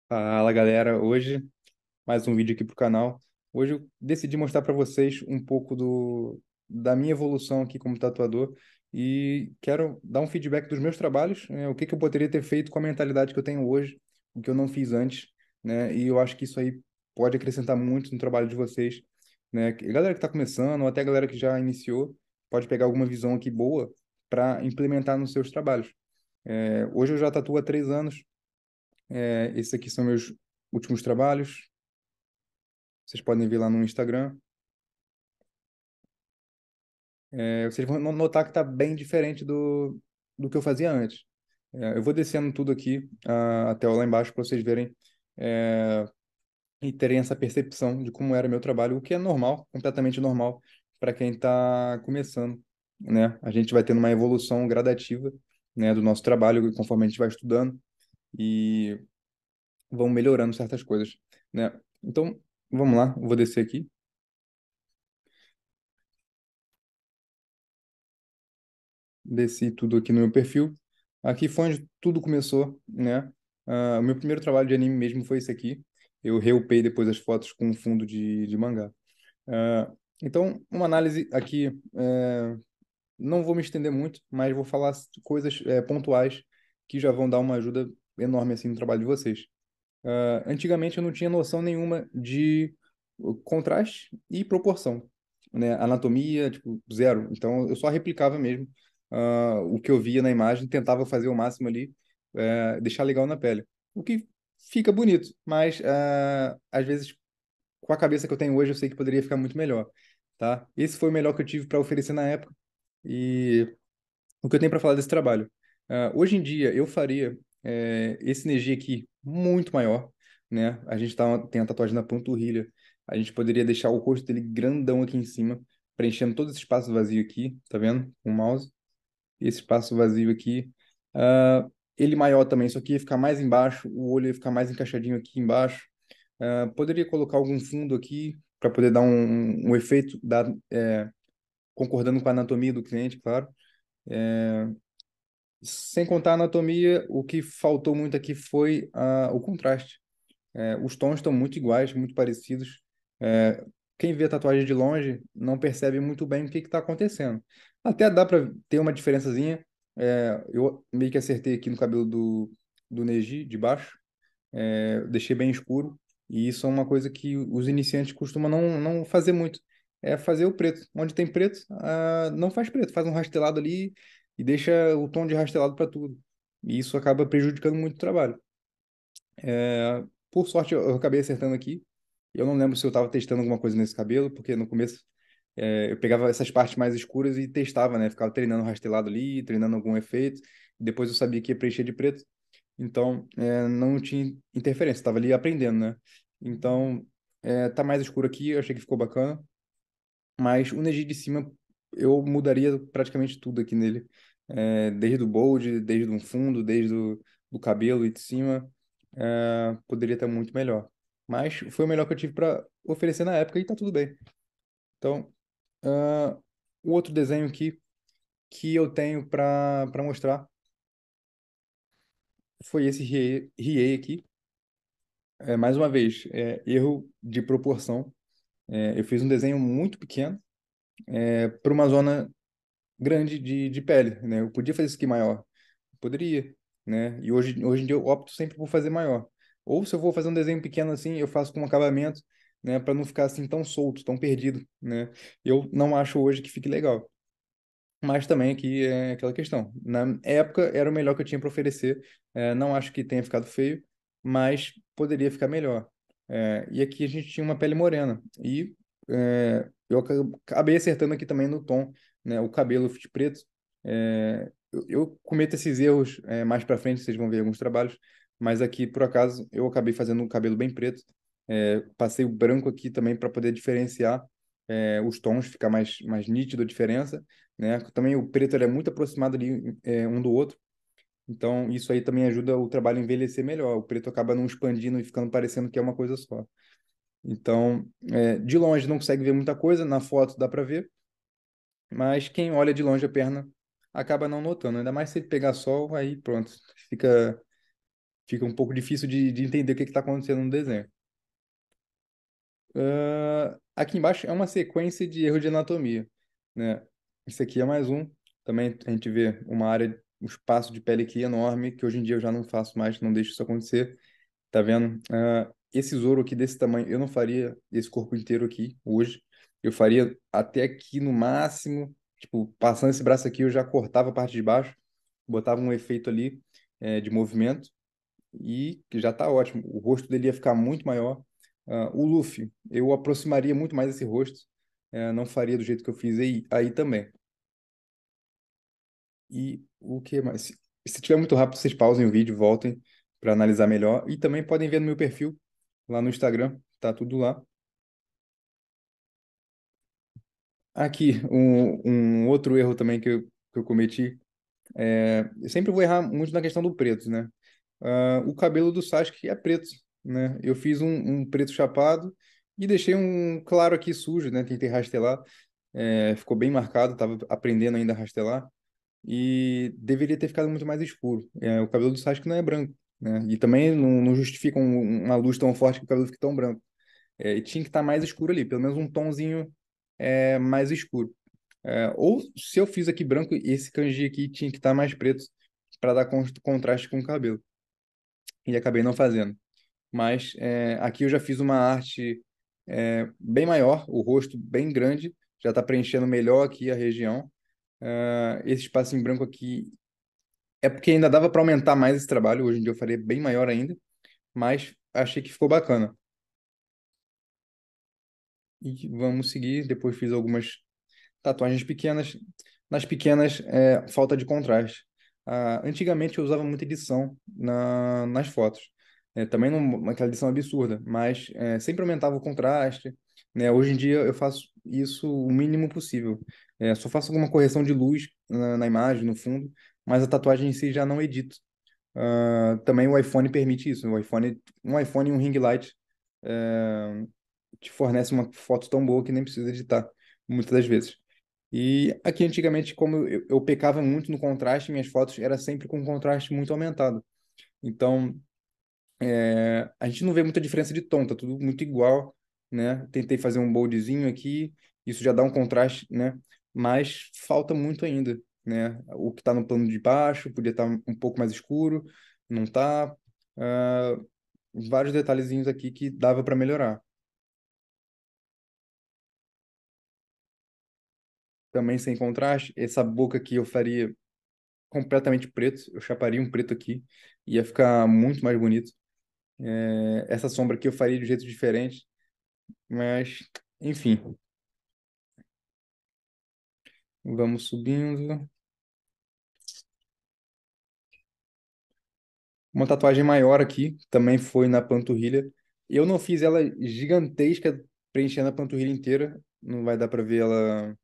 Fala galera, hoje mais um vídeo aqui pro canal. Hoje eu decidi mostrar para vocês um pouco da minha evolução aqui como tatuador e quero dar um feedback dos meus trabalhos, o que que eu poderia ter feito com a mentalidade que eu tenho hoje, o que eu não fiz antes, né? E eu acho que isso aí pode acrescentar muito no trabalho de vocês, né? Galera que está começando ou até a galera que já iniciou pode pegar alguma visão aqui boa para implementar nos seus trabalhos. Hoje eu já tatuo há 3 anos. Esses aqui são meus últimos trabalhos. Vocês podem ver lá no Instagram. Vocês vão notar que está bem diferente do que eu fazia antes. Eu vou descendo tudo aqui até lá embaixo para vocês verem é, e terem essa percepção de como era meu trabalho, o que é normal, completamente normal para quem está começando, né? A gente vai tendo uma evolução gradativa, né, do nosso trabalho conforme a gente vai estudando e vão melhorando certas coisas, né? Então, vamos lá, eu vou descer aqui. Desci tudo aqui no meu perfil. Aqui foi onde tudo começou, né? O meu primeiro trabalho de anime mesmo foi esse aqui. Eu reupei depois as fotos com um fundo de mangá. Ah, então, uma análise aqui, não vou me estender muito, mas vou falar coisas pontuais que já vão dar uma ajuda enorme assim no trabalho de vocês. Antigamente eu não tinha noção nenhuma de contraste e proporção, né? Anatomia, tipo, zero. Então eu só replicava mesmo o que eu via na imagem, tentava fazer o máximo ali, deixar legal na pele. O que fica bonito, mas às vezes com a cabeça que eu tenho hoje eu sei que poderia ficar muito melhor, tá? Esse foi o melhor que eu tive para oferecer na época e o que eu tenho para falar desse trabalho. Hoje em dia, eu faria esse energia aqui muito maior, né? A gente tem a tatuagem na panturrilha. A gente poderia deixar o rosto dele grandão aqui em cima, preenchendo todo esse espaço vazio aqui, tá vendo? Com o mouse. Esse espaço vazio aqui. Ah, ele maior também, só que ia ficar mais embaixo, o olho ia ficar mais encaixadinho aqui embaixo. Poderia colocar algum fundo aqui para poder dar um efeito, concordando com a anatomia do cliente, claro. Sem contar a anatomia, o que faltou muito aqui foi o contraste. Os tons estão muito iguais, muito parecidos. Quem vê a tatuagem de longe não percebe muito bem o que está acontecendo. Até dá para ter uma diferençazinha. Eu meio que acertei aqui no cabelo do Neji, de baixo. Deixei bem escuro. E isso é uma coisa que os iniciantes costumam não fazer muito. É fazer o preto. Onde tem preto, não faz preto. Faz um rastelado ali e deixa o tom de rastelado para tudo. E isso acaba prejudicando muito o trabalho. Por sorte, eu acabei acertando aqui. Eu não lembro se eu estava testando alguma coisa nesse cabelo, porque no começo eu pegava essas partes mais escuras e testava, né? Ficava treinando rastelado ali, treinando algum efeito. Depois eu sabia que ia preencher de preto. Então, não tinha interferência, estava ali aprendendo, né? Então, tá mais escuro aqui, eu achei que ficou bacana, mas o Neji de cima eu mudaria praticamente tudo aqui nele. Desde o bold, desde um fundo, desde do cabelo e de cima, poderia estar muito melhor. Mas foi o melhor que eu tive para oferecer na época e tá tudo bem. Então, ah, o outro desenho aqui que eu tenho para mostrar foi esse Riei aqui. Mais uma vez, erro de proporção. Eu fiz um desenho muito pequeno para uma zona grande de pele, né? Eu podia fazer isso aqui maior, poderia, né? E hoje em dia eu opto sempre por fazer maior. Ou se eu vou fazer um desenho pequeno assim, eu faço com um acabamento, né? Para não ficar assim tão solto, tão perdido, né? Eu não acho hoje que fique legal. Mas também aqui é aquela questão. Na época era o melhor que eu tinha para oferecer. Não acho que tenha ficado feio, mas poderia ficar melhor. E aqui a gente tinha uma pele morena. E eu acabei acertando aqui também no tom, né? O cabelo de preto. Eu cometo esses erros mais para frente, vocês vão ver alguns trabalhos. Mas aqui, por acaso, eu acabei fazendo o cabelo bem preto. Passei o branco aqui também para poder diferenciar os tons, ficar mais nítido a diferença, né? Também o preto ele é muito aproximado ali um do outro, então isso aí também ajuda o trabalho a envelhecer melhor. O preto acaba não expandindo e ficando parecendo que é uma coisa só. Então, de longe não consegue ver muita coisa, na foto dá para ver, mas quem olha de longe a perna acaba não notando. Ainda mais se ele pegar sol, aí pronto, fica. fica um pouco difícil de entender o que está acontecendo no desenho. Aqui embaixo é uma sequência de erros de anatomia, né? Isso aqui é mais um. Também a gente vê uma área, um espaço de pele aqui enorme, que hoje em dia eu já não faço mais, não deixo isso acontecer. Tá vendo? Esse Zoro aqui desse tamanho, eu não faria esse corpo inteiro aqui hoje. Eu faria até aqui no máximo. Tipo, passando esse braço aqui, eu já cortava a parte de baixo, botava um efeito ali, de movimento e que já tá ótimo. O rosto dele ia ficar muito maior. O Luffy, eu aproximaria muito mais esse rosto. Não faria do jeito que eu fiz aí também. E o que mais? Se tiver muito rápido, vocês pausem o vídeo, voltem para analisar melhor. E também podem ver no meu perfil, lá no Instagram, tá tudo lá. Aqui, um outro erro também que eu cometi. Eu sempre vou errar muito na questão do preto, né? O cabelo do Sasuke é preto, né? Eu fiz um preto chapado e deixei um claro aqui sujo, né? Tentei rastelar, ficou bem marcado, tava aprendendo ainda a rastelar e deveria ter ficado muito mais escuro. O cabelo do Sasuke não é branco, né? E também não justifica uma luz tão forte que o cabelo fique tão branco. E tinha que estar mais escuro ali, pelo menos um tonzinho mais escuro. Ou se eu fiz aqui branco, esse kanji aqui tinha que estar mais preto para dar contraste com o cabelo. E acabei não fazendo. Mas aqui eu já fiz uma arte bem maior, o rosto bem grande, já está preenchendo melhor aqui a região. Esse espaço em branco aqui é porque ainda dava para aumentar mais esse trabalho, hoje em dia eu faria bem maior ainda, mas achei que ficou bacana. E vamos seguir, depois fiz algumas tatuagens pequenas. Nas pequenas, falta de contraste. Antigamente eu usava muita edição nas fotos. Também não aquela edição absurda, mas sempre aumentava o contraste. Né? Hoje em dia eu faço isso o mínimo possível. Só faço alguma correção de luz na imagem, no fundo, mas a tatuagem em si já não edito. Também o iPhone permite isso. Um iPhone e um ring light te fornece uma foto tão boa que nem precisa editar, muitas das vezes. E aqui antigamente, como eu pecava muito no contraste, minhas fotos era sempre com contraste muito aumentado. Então, a gente não vê muita diferença de tom, tá tudo muito igual, né? Tentei fazer um boldzinho aqui, isso já dá um contraste, né? Mas falta muito ainda, né? O que está no plano de baixo podia estar um pouco mais escuro, não tá. Ah, vários detalhezinhos aqui que dava para melhorar. Também sem contraste, essa boca aqui eu faria completamente preto, eu chaparia um preto aqui, ia ficar muito mais bonito. Essa sombra aqui eu faria de um jeito diferente, mas enfim, vamos subindo. Uma tatuagem maior aqui, também foi na panturrilha. Eu não fiz ela gigantesca, preenchendo a panturrilha inteira, não vai dar para ver ela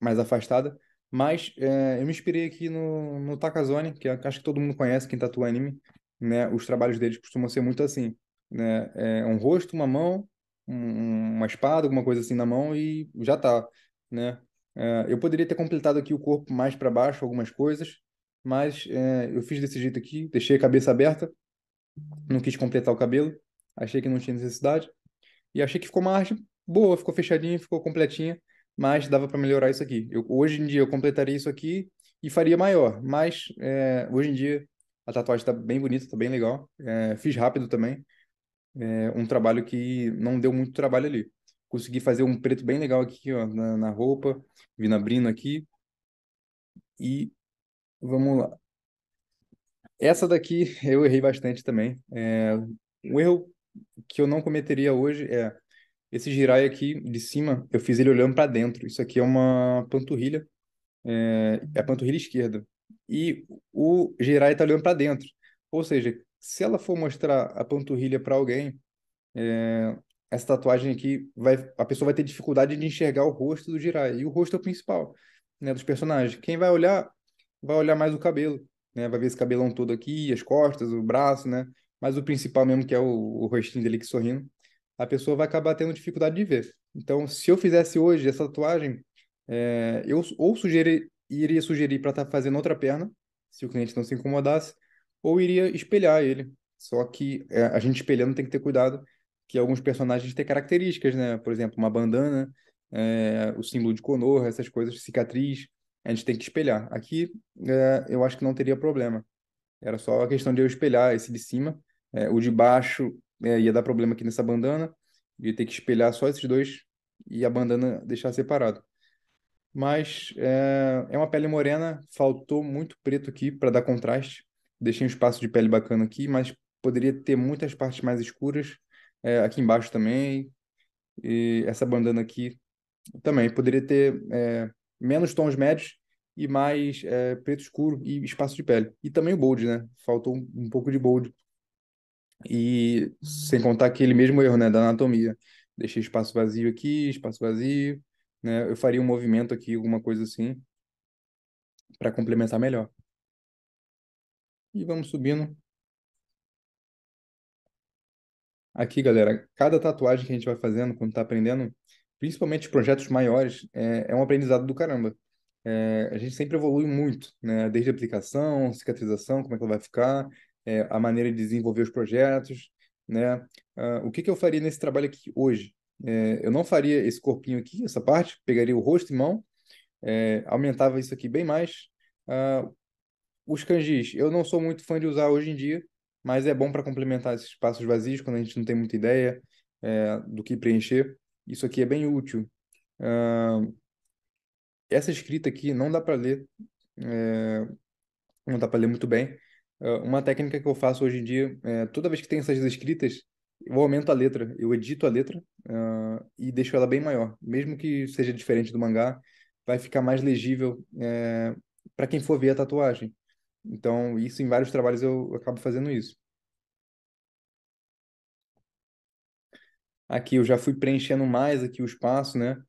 mais afastada. Mas eu me inspirei aqui no Takazone, que acho que todo mundo conhece, quem tatua anime, né? Os trabalhos deles costumam ser muito assim, né? Um rosto, uma mão, uma espada, alguma coisa assim na mão e já tá, né? Eu poderia ter completado aqui o corpo mais para baixo, algumas coisas, mas eu fiz desse jeito aqui, deixei a cabeça aberta, não quis completar o cabelo, achei que não tinha necessidade. E achei que ficou uma arte boa, ficou fechadinha, ficou completinha, mas dava para melhorar isso aqui. Hoje em dia eu completaria isso aqui e faria maior, mas hoje em dia a tatuagem está bem bonita, está bem legal. Fiz rápido também, um trabalho que não deu muito trabalho ali. Consegui fazer um preto bem legal aqui, ó, na roupa, vindo abrindo aqui e vamos lá. Essa daqui eu errei bastante também. Um erro que eu não cometeria hoje é esse Jirai aqui de cima, eu fiz ele olhando para dentro. Isso aqui é uma panturrilha, é a panturrilha esquerda. E o Jirai tá olhando para dentro. Ou seja, se ela for mostrar a panturrilha para alguém, essa tatuagem aqui a pessoa vai ter dificuldade de enxergar o rosto do Jirai. E o rosto é o principal, né, dos personagens. Quem vai olhar mais o cabelo, né? Vai ver esse cabelão todo aqui, as costas, o braço, né? Mas o principal mesmo, que é o rostinho dele que sorrindo, a pessoa vai acabar tendo dificuldade de ver. Então, se eu fizesse hoje essa tatuagem, eu ou iria sugerir para estar fazendo outra perna, se o cliente não se incomodasse, ou iria espelhar ele. Só que a gente espelhando tem que ter cuidado, que alguns personagens têm características, né? Por exemplo, uma bandana, o símbolo de Konoha, essas coisas, cicatriz, a gente tem que espelhar. Aqui, eu acho que não teria problema. Era só a questão de eu espelhar esse de cima. O de baixo, ia dar problema aqui nessa bandana, ia ter que espelhar só esses dois e a bandana deixar separado. Mas é uma pele morena, faltou muito preto aqui para dar contraste. Deixei um espaço de pele bacana aqui, mas poderia ter muitas partes mais escuras, aqui embaixo também. E essa bandana aqui também poderia ter menos tons médios e mais preto escuro e espaço de pele. E também o bold, né? Faltou um pouco de bold. E sem contar aquele mesmo erro, né, da anatomia. Deixei espaço vazio aqui, espaço vazio, né? Eu faria um movimento aqui, alguma coisa assim para complementar melhor. E vamos subindo. Aqui, galera, cada tatuagem que a gente vai fazendo, quando tá aprendendo, principalmente projetos maiores, é um aprendizado do caramba. A gente sempre evolui muito, né? Desde a aplicação, cicatrização, como é que ela vai ficar, a maneira de desenvolver os projetos, né? O que que eu faria nesse trabalho aqui hoje? Eu não faria esse corpinho aqui, essa parte, pegaria o rosto e mão, aumentava isso aqui bem mais. Ah, Os kanjis, eu não sou muito fã de usar hoje em dia, mas é bom para complementar esses espaços vazios quando a gente não tem muita ideia do que preencher. Isso aqui é bem útil. Ah, Essa escrita aqui não dá para ler, é, não dá para ler muito bem. Uma técnica que eu faço hoje em dia, toda vez que tem essas escritas, eu aumento a letra, eu edito a letra, e deixo ela bem maior. Mesmo que seja diferente do mangá, vai ficar mais legível, para quem for ver a tatuagem. Então, isso em vários trabalhos eu acabo fazendo isso. Aqui eu já fui preenchendo mais aqui o espaço, né?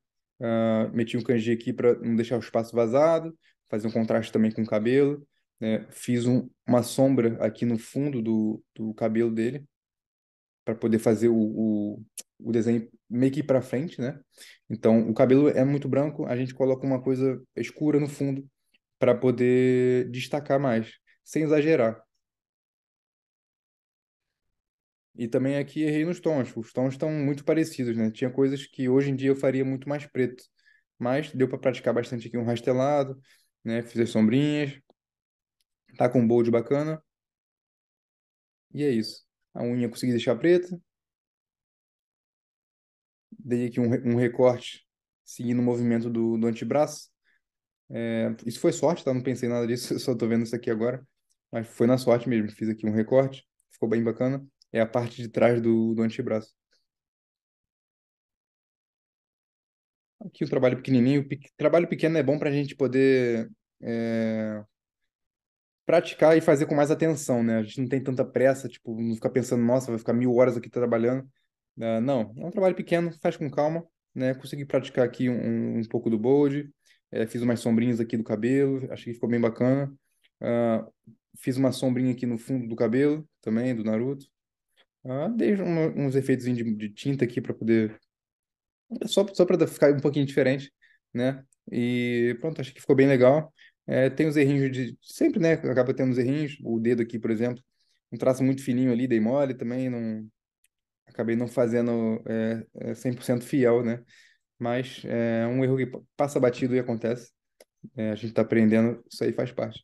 Meti um kanji aqui para não deixar o espaço vazado, fazer um contraste também com o cabelo, né? Fiz uma sombra aqui no fundo do cabelo dele para poder fazer o desenho meio que para frente, né? Então, o cabelo é muito branco, a gente coloca uma coisa escura no fundo para poder destacar mais, sem exagerar. E também aqui errei nos tons. Os tons estão muito parecidos, né? Tinha coisas que hoje em dia eu faria muito mais preto. Mas deu para praticar bastante aqui um rastelado, né? Fiz as sombrinhas, tá com um bold bacana. E é isso. A unha eu consegui deixar preta. Dei aqui um recorte seguindo o movimento do antebraço. Isso foi sorte, tá? Não pensei nada disso, eu só tô vendo isso aqui agora. Mas foi na sorte mesmo. Fiz aqui um recorte, ficou bem bacana. É a parte de trás do antebraço. Aqui o trabalho pequenininho. Trabalho pequeno é bom para a gente poder praticar e fazer com mais atenção, né? A gente não tem tanta pressa, tipo, não ficar pensando, nossa, vai ficar 1.000 horas aqui trabalhando. Não, é um trabalho pequeno, faz com calma, né? Consegui praticar aqui um pouco do bold, fiz umas sombrinhas aqui do cabelo, achei que ficou bem bacana. Ah, Fiz uma sombrinha aqui no fundo do cabelo também, do Naruto. Dei uns efeitos de tinta aqui para poder só para ficar um pouquinho diferente, né? E pronto, acho que ficou bem legal. Tem os errinhos de sempre, né? Acaba tendo os errinhos. O dedo aqui, por exemplo, um traço muito fininho ali, dei mole também, não acabei não fazendo 100% fiel, né? Mas é um erro que passa batido e acontece. A gente tá aprendendo, isso aí faz parte.